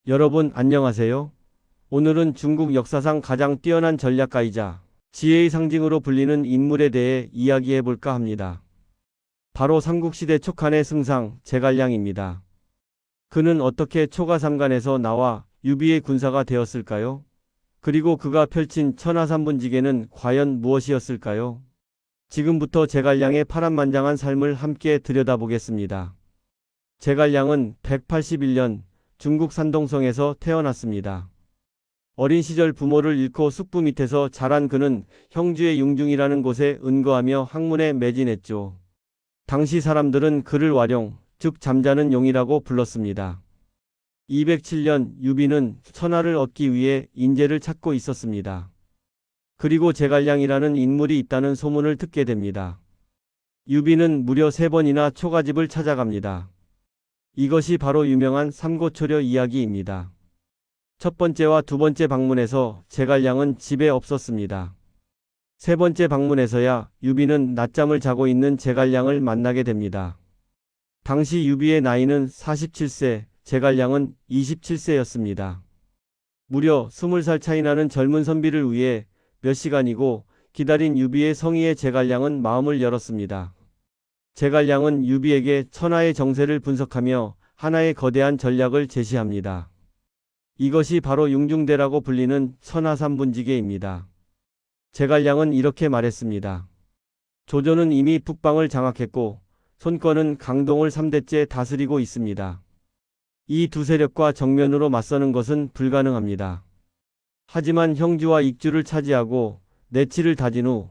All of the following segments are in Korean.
여러분 안녕하세요. 오늘은 중국 역사상 가장 뛰어난 전략가이자 지혜의 상징으로 불리는 인물에 대해 이야기해 볼까 합니다. 바로 삼국시대 촉한의 승상 제갈량입니다. 그는 어떻게 초가삼간에서 나와 유비의 군사가 되었을까요? 그리고 그가 펼친 천하삼분지계는 과연 무엇이었을까요? 지금부터 제갈량의 파란만장한 삶을 함께 들여다보겠습니다. 제갈량은 181년 중국 산동성에서 태어났습니다. 어린 시절 부모를 잃고 숙부 밑에서 자란 그는 형주의 융중이라는 곳에 은거하며 학문에 매진했죠. 당시 사람들은 그를 와룡, 즉 잠자는 용이라고 불렀습니다. 207년 유비는 천하를 얻기 위해 인재를 찾고 있었습니다. 그리고 제갈량이라는 인물이 있다는 소문을 듣게 됩니다. 유비는 무려 3번이나 초가집을 찾아갑니다. 이것이 바로 유명한 삼고초려 이야기입니다. 첫 번째와 두 번째 방문에서 제갈량은 집에 없었습니다. 세 번째 방문에서야 유비는 낮잠을 자고 있는 제갈량을 만나게 됩니다. 당시 유비의 나이는 47세, 제갈량은 27세였습니다. 무려 20살 차이 나는 젊은 선비를 위해 몇 시간이고 기다린 유비의 성의에 제갈량은 마음을 열었습니다. 제갈량은 유비에게 천하의 정세를 분석하며 하나의 거대한 전략을 제시합니다. 이것이 바로 융중대라고 불리는 천하삼분지계입니다. 제갈량은 이렇게 말했습니다. 조조는 이미 북방을 장악했고 손권은 강동을 3대째 다스리고 있습니다. 이 두 세력과 정면으로 맞서는 것은 불가능합니다. 하지만 형주와 익주를 차지하고 내치를 다진 후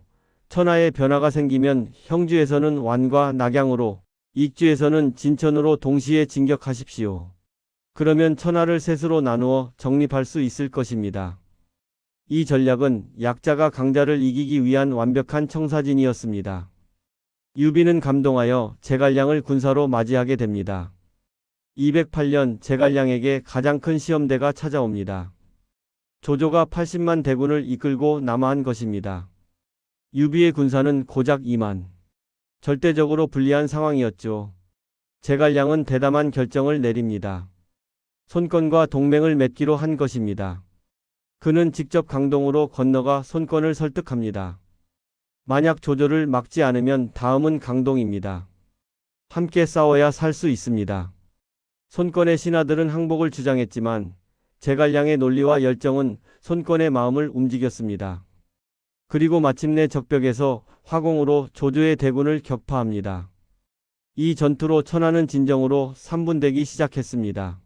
천하의 변화가 생기면 형주에서는 완과 낙양으로, 익주에서는 진천으로 동시에 진격하십시오. 그러면 천하를 셋으로 나누어 정립할 수 있을 것입니다. 이 전략은 약자가 강자를 이기기 위한 완벽한 청사진이었습니다. 유비는 감동하여 제갈량을 군사로 맞이하게 됩니다. 208년 제갈량에게 가장 큰 시험대가 찾아옵니다. 조조가 80만 대군을 이끌고 남하한 것입니다. 유비의 군사는 고작 2만. 절대적으로 불리한 상황이었죠. 제갈량은 대담한 결정을 내립니다. 손권과 동맹을 맺기로 한 것입니다. 그는 직접 강동으로 건너가 손권을 설득합니다. 만약 조조를 막지 않으면 다음은 강동입니다. 함께 싸워야 살 수 있습니다. 손권의 신하들은 항복을 주장했지만 제갈량의 논리와 열정은 손권의 마음을 움직였습니다. 그리고 마침내 적벽에서 화공으로 조조의 대군을 격파합니다. 이 전투로 천하는 진정으로 3분되기 시작했습니다.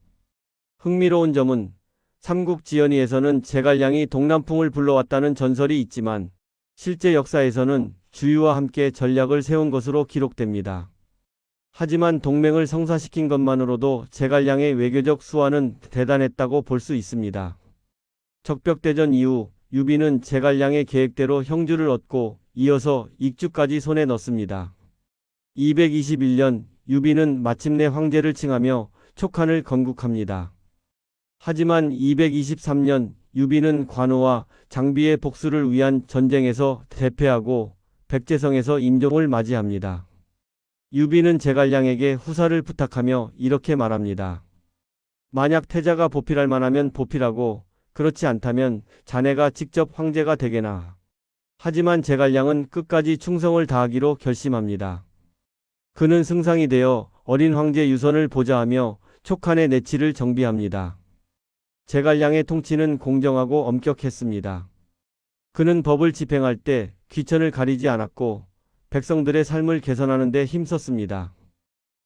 흥미로운 점은 삼국지연의에서는 제갈량이 동남풍을 불러왔다는 전설이 있지만 실제 역사에서는 주유와 함께 전략을 세운 것으로 기록됩니다. 하지만 동맹을 성사시킨 것만으로도 제갈량의 외교적 수완은 대단했다고 볼 수 있습니다. 적벽대전 이후 유비는 제갈량의 계획대로 형주를 얻고 이어서 익주까지 손에 넣습니다. 221년 유비는 마침내 황제를 칭하며 촉한을 건국합니다. 하지만 223년 유비는 관우와 장비의 복수를 위한 전쟁에서 대패하고 백제성에서 임종을 맞이합니다. 유비는 제갈량에게 후사를 부탁하며 이렇게 말합니다. 만약 태자가 보필할 만하면 보필하고 그렇지 않다면 자네가 직접 황제가 되게나. 하지만 제갈량은 끝까지 충성을 다하기로 결심합니다. 그는 승상이 되어 어린 황제 유선을 보좌하며 촉한의 내치를 정비합니다. 제갈량의 통치는 공정하고 엄격했습니다. 그는 법을 집행할 때 귀천을 가리지 않았고 백성들의 삶을 개선하는 데 힘썼습니다.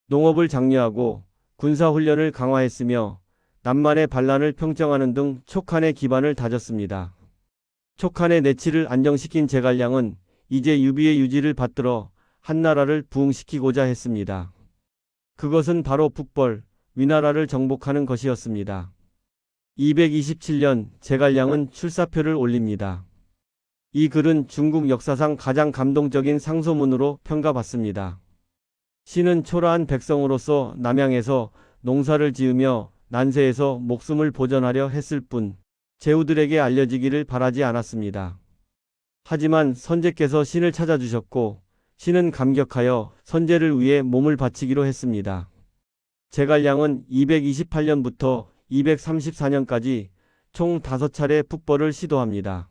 농업을 장려하고 군사훈련을 강화했으며 남만의 반란을 평정하는 등 촉한의 기반을 다졌습니다. 촉한의 내치를 안정시킨 제갈량은 이제 유비의 유지를 받들어 한나라를 부흥시키고자 했습니다. 그것은 바로 북벌, 위나라를 정복하는 것이었습니다. 227년 제갈량은 출사표를 올립니다. 이 글은 중국 역사상 가장 감동적인 상소문으로 평가받습니다. 신은 초라한 백성으로서 남양에서 농사를 지으며 난세에서 목숨을 보전하려 했을 뿐 제후들에게 알려지기를 바라지 않았습니다. 하지만 선제께서 신을 찾아주셨고 신은 감격하여 선제를 위해 몸을 바치기로 했습니다. 제갈량은 228년부터 234년까지 총 5차례 북벌을 시도합니다.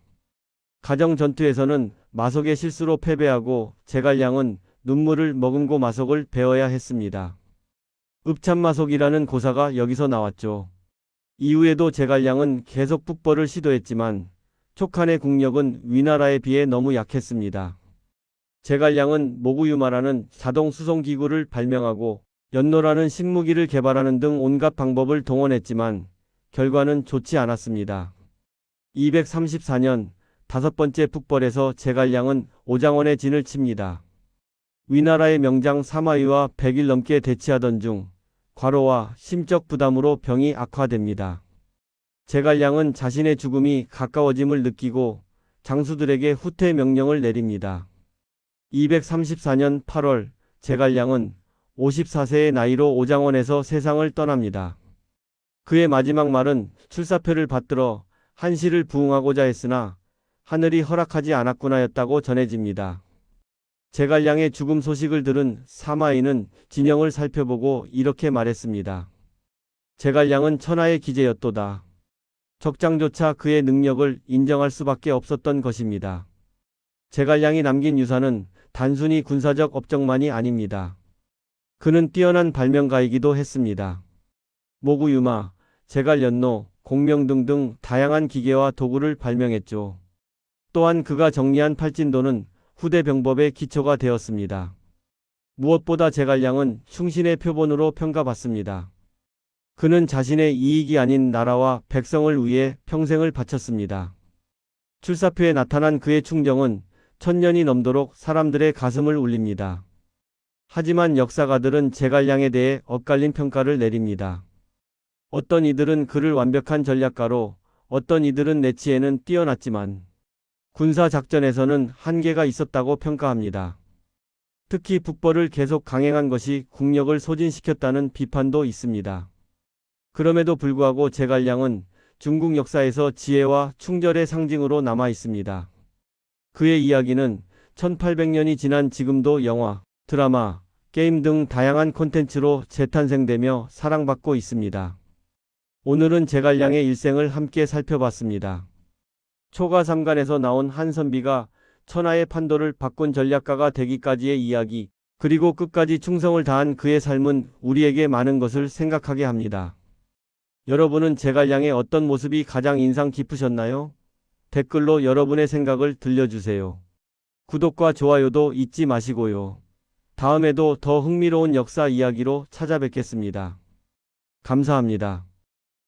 가정 전투에서는 마석의 실수로 패배하고 제갈량은 눈물을 머금고 마석을 베어야 했습니다. 읍참마석이라는 고사가 여기서 나왔죠. 이후에도 제갈량은 계속 북벌을 시도했지만 촉한의 국력은 위나라에 비해 너무 약했습니다. 제갈량은 모구유마라는 자동 수송 기구를 발명하고 연노라는 식무기를 개발하는 등 온갖 방법을 동원했지만 결과는 좋지 않았습니다. 234년 5번째 북벌에서 제갈량은 오장원의 진을 칩니다. 위나라의 명장 사마위와 100일 넘게 대치하던 중 과로와 심적 부담으로 병이 악화됩니다. 제갈량은 자신의 죽음이 가까워짐을 느끼고 장수들에게 후퇴 명령을 내립니다. 234년 8월 제갈량은 54세의 나이로 오장원에서 세상을 떠납니다. 그의 마지막 말은 출사표를 받들어 한시를 부응하고자 했으나 하늘이 허락하지 않았구나였다고 전해집니다. 제갈량의 죽음 소식을 들은 사마이는 진영을 살펴보고 이렇게 말했습니다. 제갈량은 천하의 기재였도다. 적장조차 그의 능력을 인정할 수밖에 없었던 것입니다. 제갈량이 남긴 유산은 단순히 군사적 업적만이 아닙니다. 그는 뛰어난 발명가이기도 했습니다. 모구유마, 제갈연노, 공명 등등 다양한 기계와 도구를 발명했죠. 또한 그가 정리한 팔진도는 후대 병법의 기초가 되었습니다. 무엇보다 제갈량은 충신의 표본으로 평가받습니다. 그는 자신의 이익이 아닌 나라와 백성을 위해 평생을 바쳤습니다. 출사표에 나타난 그의 충정은 천년이 넘도록 사람들의 가슴을 울립니다. 하지만 역사가들은 제갈량에 대해 엇갈린 평가를 내립니다. 어떤 이들은 그를 완벽한 전략가로, 어떤 이들은 내치에는 뛰어났지만 군사작전에서는 한계가 있었다고 평가합니다. 특히 북벌을 계속 강행한 것이 국력을 소진시켰다는 비판도 있습니다. 그럼에도 불구하고 제갈량은 중국 역사에서 지혜와 충절의 상징으로 남아 있습니다. 그의 이야기는 1800년이 지난 지금도 영화, 드라마, 게임 등 다양한 콘텐츠로 재탄생되며 사랑받고 있습니다. 오늘은 제갈량의 일생을 함께 살펴봤습니다. 초가삼간에서 나온 한선비가 천하의 판도를 바꾼 전략가가 되기까지의 이야기, 그리고 끝까지 충성을 다한 그의 삶은 우리에게 많은 것을 생각하게 합니다. 여러분은 제갈량의 어떤 모습이 가장 인상 깊으셨나요? 댓글로 여러분의 생각을 들려주세요. 구독과 좋아요도 잊지 마시고요. 다음에도 더 흥미로운 역사 이야기로 찾아뵙겠습니다. 감사합니다.